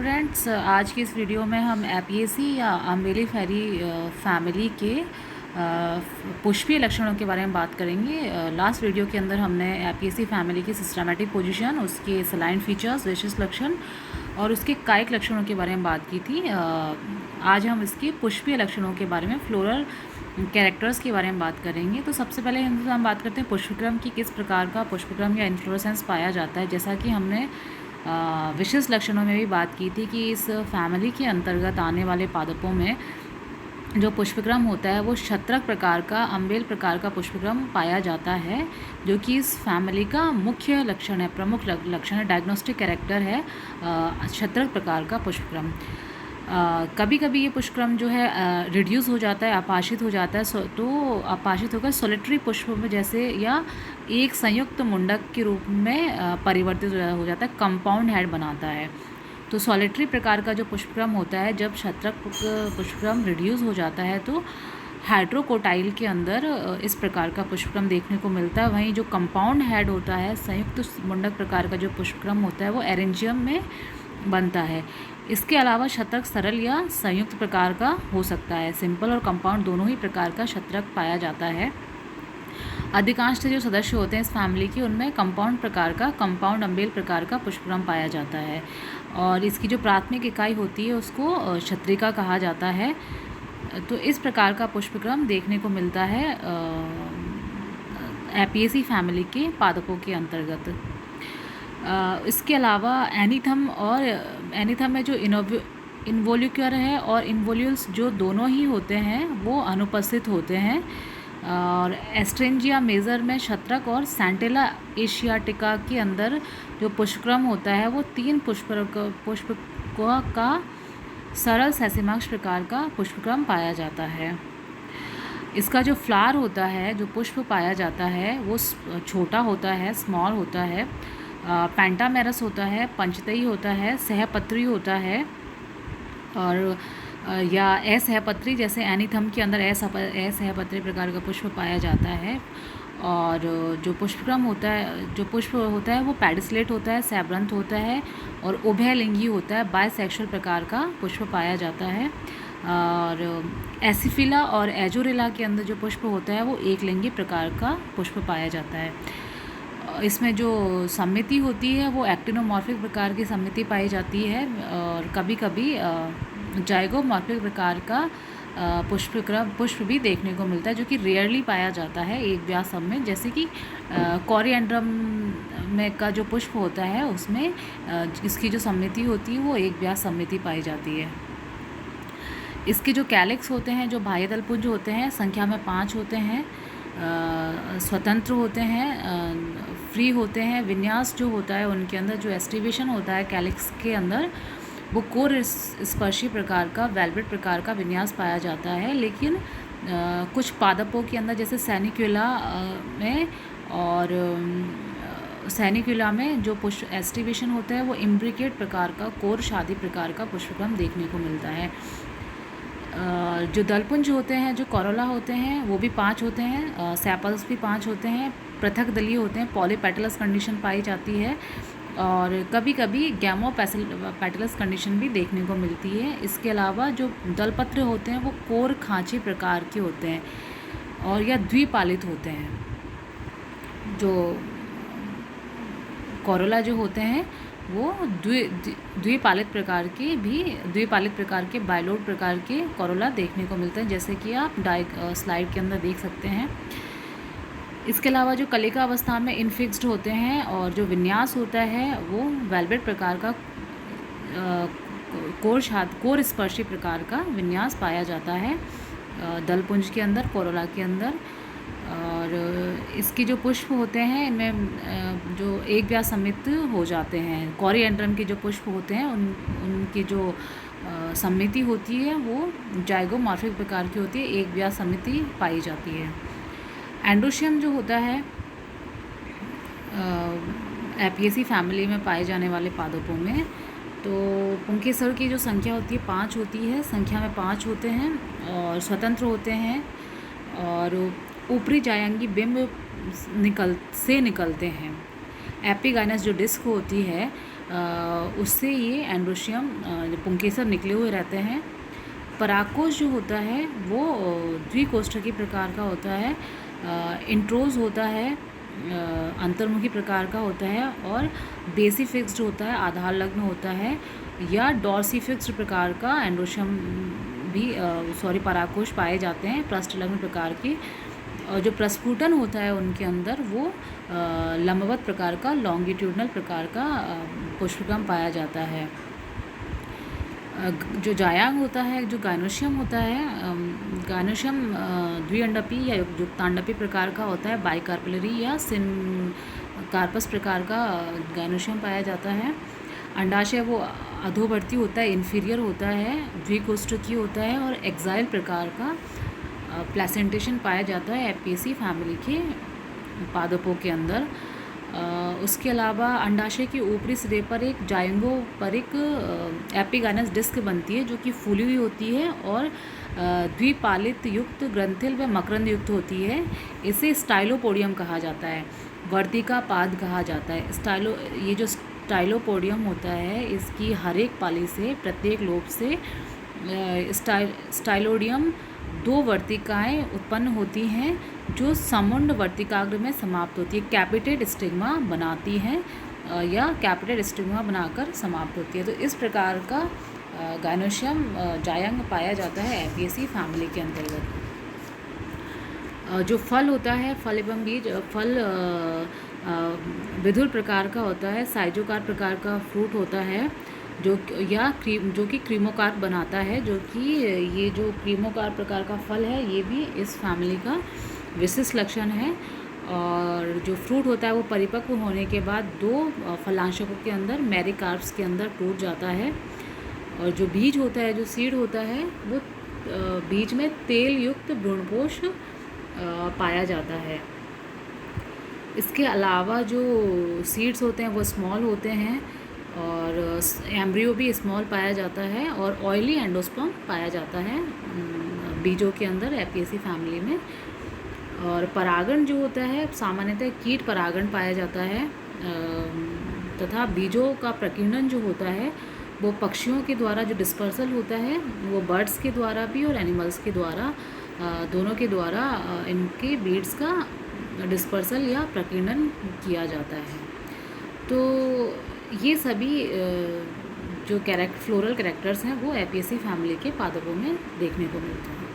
Friends, आज की इस वीडियो में हम एपियेसी या अम्बिलिफेरी फैमिली के पुष्पीय लक्षणों के बारे में बात करेंगे। लास्ट वीडियो के अंदर हमने एपियेसी फैमिली की सिस्टमैटिक पोजीशन, उसके सलाइन फीचर्स, विशेष लक्षण और उसके कायिक लक्षणों के बारे में बात की थी। आज हम इसके पुष्पीय लक्षणों के बारे में, फ्लोरल कैरेक्टर्स के बारे में बात करेंगे। तो सबसे पहले हम बात करते हैं पुष्पक्रम की, किस प्रकार का पुष्पक्रम या इन्फ्लोरेसेंस पाया जाता है। जैसा कि हमने विशेष लक्षणों में भी बात की थी कि इस फैमिली के अंतर्गत आने वाले पादपों में जो पुष्पक्रम होता है वो शत्रक प्रकार का, अम्बेल प्रकार का पुष्पक्रम पाया जाता है, जो कि इस फैमिली का मुख्य लक्षण है, प्रमुख लक्षण है, डायग्नोस्टिक कैरेक्टर है शत्रक प्रकार का पुष्पक्रम। कभी कभी ये पुष्पक्रम जो है रिड्यूस हो जाता है, अपाशित हो जाता है, तो अपाशित होकर सोलिटरी पुष्प में जैसे या एक संयुक्त मुंडक के रूप में परिवर्तित हो जाता है, कंपाउंड हेड बनाता है। तो सॉलिटरी प्रकार का जो पुष्पक्रम होता है, जब शत्रक पुष्पक्रम रिड्यूस हो जाता है तो हाइड्रोकोटाइल के अंदर इस प्रकार का पुष्पक्रम देखने को मिलता है। वहीं जो कंपाउंड हेड होता है, संयुक्त मुंडक प्रकार का जो पुष्पक्रम होता है, वो एरेंजियम में बनता है। इसके अलावा शत्रक सरल या संयुक्त प्रकार का हो सकता है। सिंपल और कंपाउंड दोनों ही प्रकार का शत्रक पाया जाता है। अधिकांश जो सदस्य होते हैं इस फैमिली के, उनमें कंपाउंड प्रकार का, कंपाउंड अम्बेल प्रकार का पुष्पक्रम पाया जाता है। और इसकी जो प्राथमिक इकाई होती है उसको क्षत्रिका कहा जाता है। तो इस प्रकार का पुष्पक्रम देखने को मिलता है एपियेसी फैमिली के पादपों के अंतर्गत। इसके अलावा एनीथम में जो इन्वोल्यूक्यूलर है और इन्वोल्यूल्स जो दोनों ही होते हैं वो अनुपस्थित होते हैं। और एस्ट्रेंजिया मेजर में शत्रक और सैंटेला एशियाटिका के अंदर जो पुष्पक्रम होता है वो 3 पुष्प का सरल सेसिमाक्ष प्रकार का पुष्पक्रम पाया जाता है। इसका जो फ्लावर होता है, जो पुष्प पाया जाता है, वो छोटा होता है, स्मॉल होता है, पेंटामेरस होता है, पंचतई होता है, सहपत्री होता है और या असहपत्री, जैसे एनीथम के अंदर असहपत्री प्रकार का पुष्प पाया जाता है। और जो पुष्पक्रम होता है, जो पुष्प होता है वो पेडिसलेट होता है, सैब्रंथ होता है और उभयलिंगी होता है, बायसेक्सुअल प्रकार का पुष्प पाया जाता है। और एसिफिला और एजोरेला के अंदर जो पुष्प होता है वो एक लिंगी प्रकार का पुष्प पाया जाता है। इसमें जो समिति होती है वो एक्टिनोमॉर्फिक प्रकार की समिति पाई जाती है और कभी कभी जाइगोमॉर्फिक प्रकार का पुष्प भी देखने को मिलता है, जो कि रेयरली पाया जाता है एक व्यासम में। जैसे कि कोरिएंड्रम में का जो पुष्प होता है उसमें इसकी जो समिति होती है वो एक व्यास समिति पाई जाती है। इसके जो कैलिक्स होते हैं, जो बाह्य दलपुंज होते हैं, संख्या में 5 होते हैं, स्वतंत्र होते हैं, फ्री होते हैं। विन्यास जो होता है उनके अंदर, जो एस्टिवेशन होता है कैलिक्स के अंदर, वो कोर स्पर्शी प्रकार का, वेलवेट प्रकार का विन्यास पाया जाता है। लेकिन कुछ पादपों के अंदर, जैसे सैनिक्यूला में जो पुष्प एस्टिवेशन होता है वो इम्ब्रिकेट प्रकार का, कोर शादी प्रकार का पुष्पक्रम देखने को मिलता है। जो दलपुंज होते हैं, जो कोरोला होते हैं, वो भी 5 होते हैं, सैपल्स भी 5 होते हैं, पृथक दलीय होते हैं, पॉलीपेटलस कंडीशन पाई जाती है और कभी कभी गैमो पेटलस कंडीशन भी देखने को मिलती है। इसके अलावा जो दलपत्र होते हैं वो कोर खांची प्रकार के होते हैं और या द्विपालित होते हैं। जो कोरोला जो होते हैं वो द्विपालित प्रकार के बाइलोड प्रकार के कोरोला देखने को मिलते हैं, जैसे कि आप स्लाइड के अंदर देख सकते हैं। इसके अलावा जो कलिका अवस्था में इनफिक्स्ड होते हैं और जो विन्यास होता है वो वेलवेट प्रकार का, कोर स्पर्शी प्रकार का विन्यास पाया जाता है दलपुंज के अंदर, कोरोला के अंदर। और इसके जो पुष्प होते हैं इनमें जो एक व्यास समित हो जाते हैं। कोरिएंड्रम के जो पुष्प होते हैं उनकी जो समिति होती है वो जाइगोमॉर्फिक प्रकार की होती है, एक व्यास समिति पाई जाती है। एंड्रोशियम जो होता है एपियेसी फैमिली में पाए जाने वाले पादपों में, तो पुंकेसर की जो संख्या होती है 5 होती है, संख्या में 5 होते हैं और स्वतंत्र होते हैं और ऊपरी जायंगी बिंब निकलते हैं। एपिगाइनस जो डिस्क होती है उससे ये एंड्रोशियम पुंकेसर निकले हुए रहते हैं। परागकोश जो होता है वो द्विकोष्ठकी प्रकार का होता है। इंट्रोज होता है, अंतर्मुखी प्रकार का होता है, और बेसिफिक्स्ड होता है, आधार लग्न होता है, या डॉर्सिफिक्स्ड प्रकार का एंड्रोशियम भी परागकोश पाए जाते हैं, पृष्ठलग्न प्रकार के। और जो प्रस्फुटन होता है उनके अंदर वो लंबवत प्रकार का, लॉन्गिट्यूडनल प्रकार का पुष्पक्रम पाया जाता है। जो जायांग होता है, जो गायनोशियम होता है, गायनोशियम द्विअंडपी या युक्तांडपी प्रकार का होता है, बाइकार्पलरी या सिनकार्पस प्रकार का गायनोशियम पाया जाता है। अंडाशय वो अधोवर्ती होता है, इन्फीरियर होता है, द्विकोष्ठकी होता है, और एक्साइल प्रकार का प्लेसेंटेशन पाया जाता है एपियेसी फैमिली के पादपों के अंदर। उसके अलावा अंडाशय के ऊपरी सिरे पर एक जायंगो पर एक एपिगाइनस डिस्क बनती है जो कि फूली हुई होती है और द्विपालित युक्त ग्रंथिल व मकरंद युक्त होती है। इसे स्टाइलोपोडियम कहा जाता है, वर्तिका पाद कहा जाता है। ये जो स्टाइलोपोडियम होता है, इसकी हर एक पाली से, प्रत्येक लोब से स्टाइलोडियम 2 वर्तिकाएँ उत्पन्न होती हैं जो समुंड वर्तिकाग्र में समाप्त होती है, कैपिटेड स्टिग्मा बनाती हैं या कैपिटेड स्टिग्मा बनाकर समाप्त होती है। तो इस प्रकार का गायनोशियम जायंग पाया जाता है एपियेसी फैमिली के अंतर्गत। जो फल होता है, फल एवं बीज, फल विधुर प्रकार का होता है, साइजोकार प्रकार का फ्रूट होता है जो कि क्रीमोकार बनाता है, जो कि ये जो क्रीमोकार प्रकार का फल है ये भी इस फैमिली का विशिष्ट लक्षण है। और जो फ्रूट होता है वो परिपक्व होने के बाद 2 फलांशकों के अंदर, मेरिकार्प्स के अंदर टूट जाता है। और जो बीज होता है, जो सीड होता है, वो बीज में तेल युक्त भ्रूणपोष पाया जाता है। इसके अलावा जो सीड्स होते हैं वो स्मॉल होते हैं, और एम्ब्रियो भी स्मॉल पाया जाता है, और ऑयली एंडोस्पर्म पाया जाता है बीजों के अंदर एपियेसी फैमिली में। और परागण जो होता है सामान्यतः कीट परागण पाया जाता है, तथा बीजों का प्रकीर्णन जो होता है वो पक्षियों के द्वारा जो डिस्पर्सल होता है वो बर्ड्स के द्वारा भी और एनिमल्स के द्वारा, दोनों के द्वारा इनके बीड्स का डिस्पर्सल या प्रकीर्णन किया जाता है। तो ये सभी जो फ्लोरल कैरेक्टर्स हैं वो एपियेसी फैमिली के पादपों में देखने को मिलते हैं।